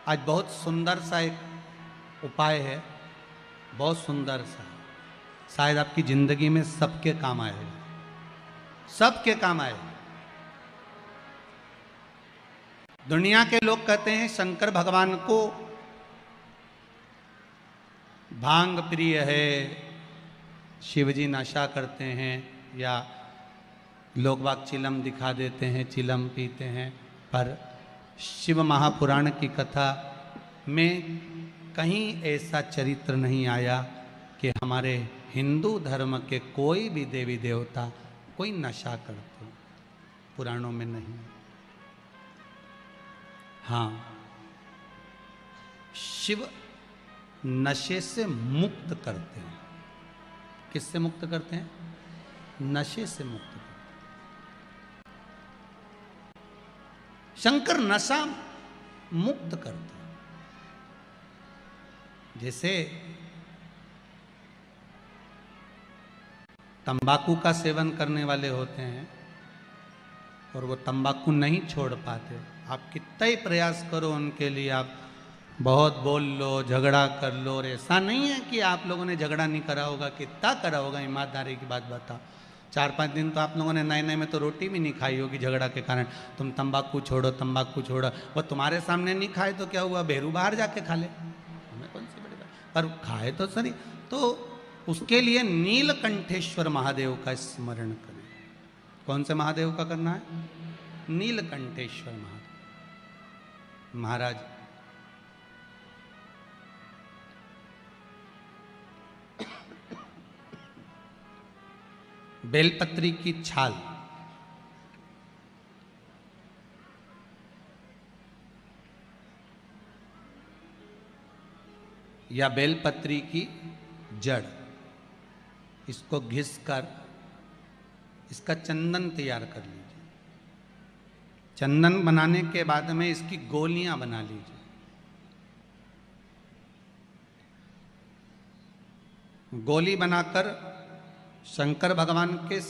आज बहुत सुंदर सा एक उपाय है, बहुत सुंदर सा, शायद आपकी जिंदगी में सबके काम आएगा, सबके काम आएगा। दुनिया के लोग कहते हैं शंकर भगवान को भांग प्रिय है, शिवजी नशा करते हैं, या लोग बाग चिलम दिखा देते हैं, चिलम पीते हैं। पर शिव महापुराण की कथा में कहीं ऐसा चरित्र नहीं आया कि हमारे हिंदू धर्म के कोई भी देवी देवता कोई नशा करते, पुराणों में नहीं। हाँ, शिव नशे से मुक्त करते हैं। किससे मुक्त करते हैं? नशे से मुक्त करते हैं। शंकर नशा मुक्त करते हैं। जैसे तंबाकू का सेवन करने वाले होते हैं और वो तंबाकू नहीं छोड़ पाते, आप कितना ही प्रयास करो उनके लिए, आप बहुत बोल लो, झगड़ा कर लो, और ऐसा नहीं है कि आप लोगों ने झगड़ा नहीं करा होगा, कितना करा होगा, ईमानदारी की बात बताओ। 4-5 दिन तो आप लोगों ने नए नए में तो रोटी भी नहीं खाई होगी झगड़ा के कारण। तुम तंबाकू छोड़ो, तंबाकू छोड़ो, वो तुम्हारे सामने नहीं खाए तो क्या हुआ, भेरू बाहर जाके खा ले, हमें कौन सी बड़ी बात, पर खाए तो सही। तो उसके लिए नीलकंठेश्वर महादेव का स्मरण करें। कौन से महादेव का करना है? नीलकंठेश्वर महादेव महाराज। बेलपत्री की छाल या बेलपत्री की जड़, इसको घिसकर इसका चंदन तैयार कर लीजिए। चंदन बनाने के बाद में इसकी गोलियां बना लीजिए। गोली बनाकर शंकर भगवान के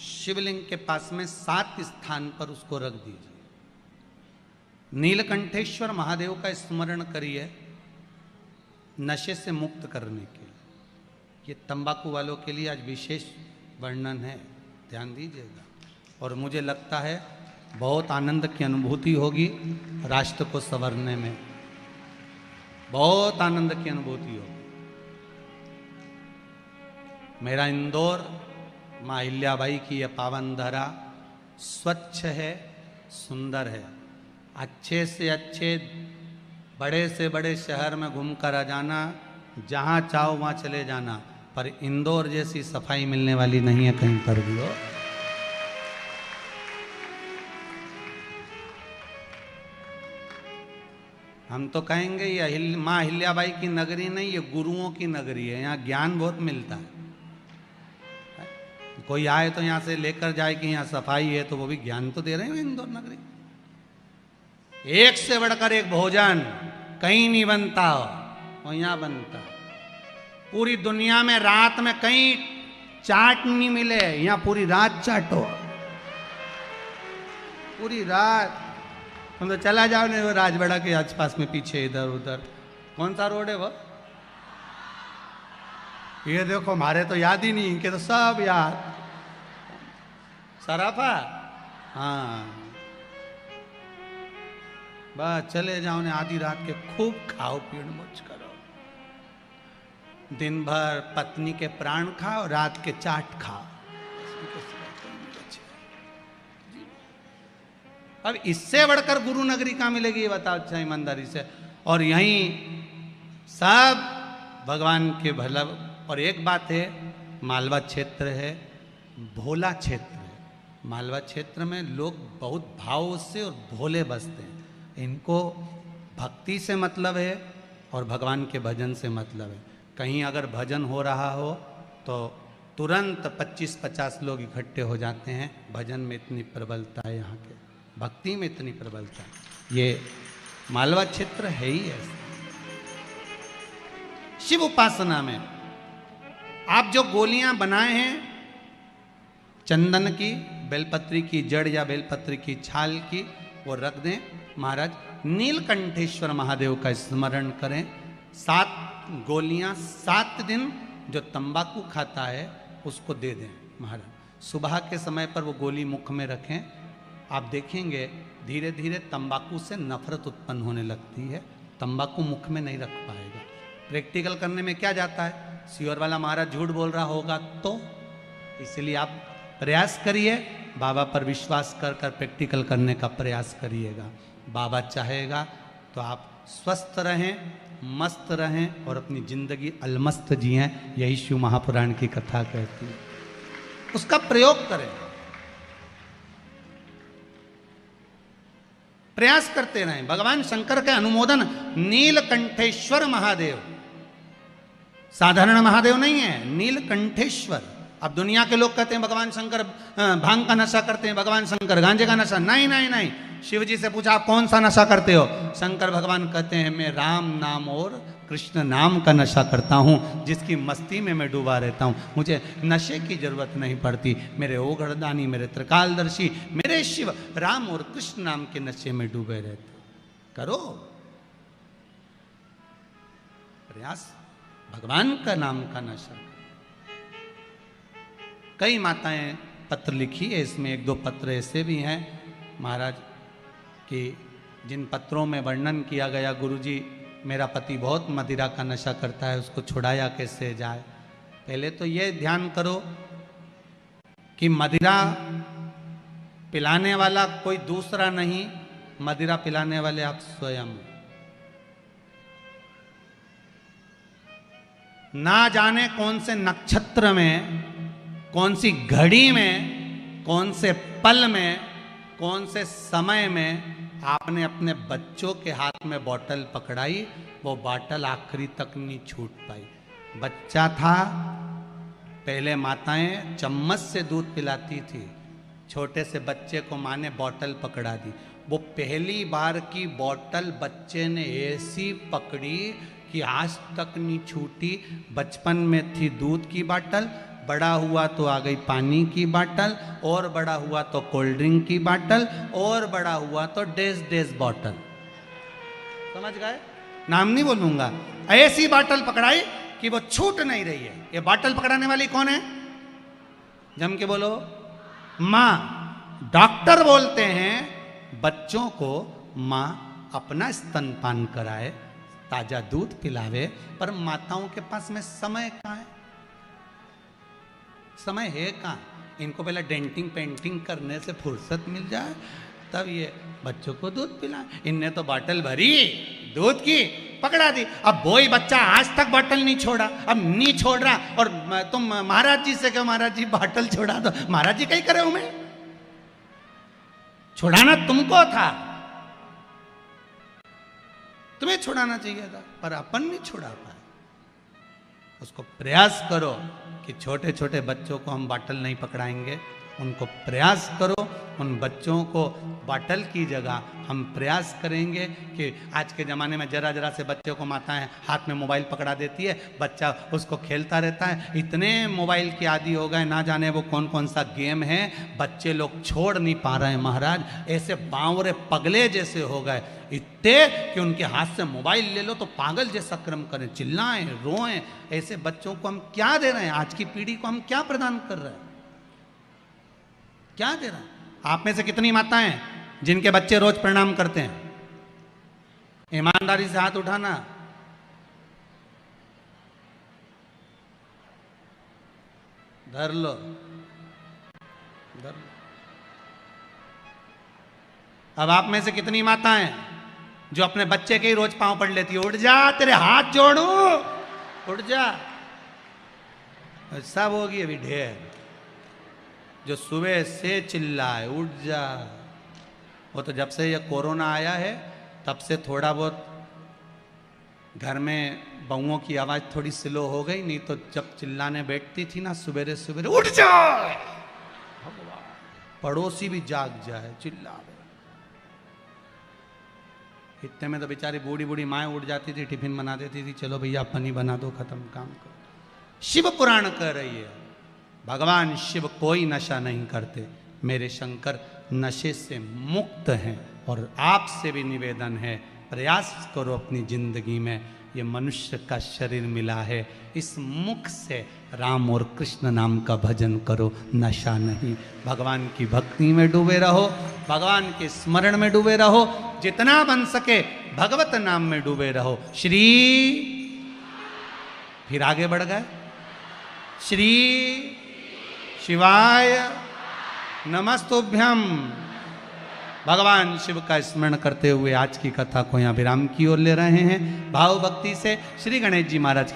शिवलिंग के पास में 7 स्थान पर उसको रख दीजिए। नीलकंठेश्वर महादेव का स्मरण करिए नशे से मुक्त करने के लिए। ये तंबाकू वालों के लिए आज विशेष वर्णन है, ध्यान दीजिएगा। और मुझे लगता है बहुत आनंद की अनुभूति होगी, राष्ट्र को संवरने में बहुत आनंद की अनुभूति होगी। मेरा इंदौर माँ अहिल्याबाई की यह पावन धरा स्वच्छ है, सुंदर है। अच्छे से अच्छे बड़े से बड़े शहर में घूमकर आ जाना, जहाँ चाहो वहाँ चले जाना, पर इंदौर जैसी सफाई मिलने वाली नहीं है कहीं पर भी हो। हम तो कहेंगे ये माँ अहिल्याबाई की नगरी नहीं, ये गुरुओं की नगरी है। यहाँ ज्ञान बहुत मिलता है। कोई आए तो यहाँ से लेकर जाए कि यहाँ सफाई है, तो वो भी ज्ञान तो दे रहे हैं इंदौर नगरी। एक से बढ़कर एक भोजन कहीं नहीं बनता हो, और यहाँ बनता। पूरी दुनिया में रात में कहीं चाट नहीं मिले, यहाँ पूरी रात चाटो, पूरी रात। तुम तो चला जाओ नहीं वो राजवाड़ा के आसपास में, पीछे इधर उधर, कौन सा रोड है वो, ये देखो, हमारे तो याद ही नहीं, इनके तो सब याद। सराफा, हाँ, बस चले जाओ ने आधी रात के खूब खाओ पीड़ मौज करो। दिन भर पत्नी के प्राण खाओ, रात के चाट खाओ। अब इससे बढ़कर गुरु नगरी कहाँ मिलेगी ये बताओ अच्छा ईमानदारी से। और यहीं सब भगवान के भला। और एक बात है, मालवा क्षेत्र है, भोला क्षेत्र है। मालवा क्षेत्र में लोग बहुत भाव से और भोले बसते हैं। इनको भक्ति से मतलब है और भगवान के भजन से मतलब है। कहीं अगर भजन हो रहा हो तो तुरंत 25-50 लोग इकट्ठे हो जाते हैं। भजन में इतनी प्रबलता है, यहाँ के भक्ति में इतनी प्रबलता है। ये मालवा क्षेत्र है ही ऐसा। शिव उपासना में आप जो गोलियां बनाए हैं चंदन की, बेलपत्री की जड़ या बेलपत्री की छाल की, वो रख दें। महाराज नीलकंठेश्वर महादेव का स्मरण करें। 7 गोलियां 7 दिन जो तंबाकू खाता है उसको दे दें महाराज। सुबह के समय पर वो गोली मुख में रखें, आप देखेंगे धीरे धीरे तंबाकू से नफरत उत्पन्न होने लगती है, तंबाकू मुख में नहीं रख पाएगा। प्रैक्टिकल करने में क्या जाता है, सियोर वाला महाराज झूठ बोल रहा होगा तो, इसलिए आप प्रयास करिए, बाबा पर विश्वास कर कर प्रैक्टिकल करने का प्रयास करिएगा। बाबा चाहेगा तो आप स्वस्थ रहें, मस्त रहें और अपनी जिंदगी अलमस्त जिएं। यही शिव महापुराण की कथा कहती है, उसका प्रयोग करें, प्रयास करते रहें। भगवान शंकर के अनुमोदन नीलकंठेश्वर महादेव, साधारण महादेव नहीं है, नीलकंठेश्वर। अब दुनिया के लोग कहते हैं भगवान शंकर भांग का नशा करते हैं, भगवान शंकर गांजे का नशा, नहीं नहीं नहीं। शिव जी से पूछा आप कौन सा नशा करते हो, शंकर भगवान कहते हैं मैं राम नाम और कृष्ण नाम का नशा करता हूँ, जिसकी मस्ती में मैं डूबा रहता हूँ, मुझे नशे की जरूरत नहीं पड़ती। मेरे ओघड़दानी, मेरे त्रिकालदर्शी, मेरे शिव राम और कृष्ण नाम के नशे में डूबे रहते। करो प्रयास, भगवान का नाम का नशा। कई माताएं पत्र लिखी है, इसमें 1-2 पत्र ऐसे भी हैं महाराज कि जिन पत्रों में वर्णन किया गया, गुरुजी मेरा पति बहुत मदिरा का नशा करता है, उसको छुड़ाया कैसे जाए। पहले तो ये ध्यान करो कि मदिरा पिलाने वाला कोई दूसरा नहीं, मदिरा पिलाने वाले आप स्वयं। ना जाने कौन से नक्षत्र में, कौन सी घड़ी में, कौन से पल में, कौन से समय में आपने अपने बच्चों के हाथ में बोतल पकड़ाई, वो बोतल आखिरी तक नहीं छूट पाई। बच्चा था, पहले माताएं चम्मच से दूध पिलाती थी, छोटे से बच्चे को माँ ने बोतल पकड़ा दी, वो पहली बार की बोतल बच्चे ने ऐसी पकड़ी कि आज तक नहीं छूटी। बचपन में थी दूध की बोतल, बड़ा हुआ तो आ गई पानी की बोतल, और बड़ा हुआ तो कोल्ड ड्रिंक की बोतल, और बड़ा हुआ तो डेज बोतल। समझ गए, नाम नहीं बोलूंगा। ऐसी बोतल पकड़ाई कि वो छूट नहीं रही है। ये बोतल पकड़ाने वाली कौन है, जम के बोलो, माँ। डॉक्टर बोलते हैं बच्चों को माँ अपना स्तनपान कराए, ताजा दूध पिलावे, पर माताओं के पास में समय कहाँ है, समय है कहाँ। इनको पहले डेंटिंग पेंटिंग करने से फुर्सत मिल जाए तब ये बच्चों को दूध पिलाए। इनने तो बोतल भरी दूध की, पकड़ा दी। अब वही बच्चा आज तक बोतल नहीं छोड़ा, अब नहीं छोड़ रहा, और तुम महाराज जी से कहो महाराज जी बोतल छोड़ा दो, महाराज जी कहीं करे हूं मैं, छुड़ाना तुमको था, तुम्हें छुड़ाना चाहिए था, पर अपन नहीं छुड़ा पाए। उसको प्रयास करो कि छोटे छोटे बच्चों को हम बोतल नहीं पकड़ाएंगे, उनको प्रयास करो, उन बच्चों को बोतल की जगह हम प्रयास करेंगे कि आज के ज़माने में जरा जरा से बच्चों को माताएं हाथ में मोबाइल पकड़ा देती है, बच्चा उसको खेलता रहता है। इतने मोबाइल के आदी हो गए, ना जाने वो कौन कौन सा गेम है, बच्चे लोग छोड़ नहीं पा रहे हैं महाराज। ऐसे बावरे पगले जैसे हो गए इतने कि उनके हाथ से मोबाइल ले लो तो पागल जैसा क्रम करें, चिल्लाएं, रोएं। ऐसे बच्चों को हम क्या दे रहे हैं, आज की पीढ़ी को हम क्या प्रदान कर रहे हैं, क्या दे रहे हैं। आप में से कितनी माताएं जिनके बच्चे रोज प्रणाम करते हैं, ईमानदारी से हाथ उठाना। धर लो, धर लो। अब आप में से कितनी माताएं जो अपने बच्चे के ही रोज पांव पड़ लेती है, उठ जा तेरे हाथ जोड़ू, उठ जा। सब होगी अभी ढेर जो सुबह से चिल्लाए उठ जा। वो तो जब से ये कोरोना आया है तब से थोड़ा बहुत घर में बहुओं की आवाज़ थोड़ी स्लो हो गई, नहीं तो जब चिल्लाने बैठती थी ना सवेरे सवेरे, उठ जा, पड़ोसी भी जाग जाए चिल्ला। इतने में तो बेचारी बूढ़ी बूढ़ी माएँ उठ जाती थी, टिफिन बना देती थी, चलो भैया पनी बना दो, खत्म काम करो। शिव पुराण कह रही है भगवान शिव कोई नशा नहीं करते, मेरे शंकर नशे से मुक्त हैं, और आपसे भी निवेदन है, प्रयास करो अपनी जिंदगी में, ये मनुष्य का शरीर मिला है, इस मुख से राम और कृष्ण नाम का भजन करो, नशा नहीं। भगवान की भक्ति में डूबे रहो, भगवान के स्मरण में डूबे रहो, जितना बन सके भगवत नाम में डूबे रहो। श्री, फिर आगे बढ़ गए, श्री शिवाय नमस्तुभ्यम। भगवान शिव का स्मरण करते हुए आज की कथा को यहाँ विराम की ओर ले रहे हैं। भाव भक्ति से श्री गणेश जी महाराज की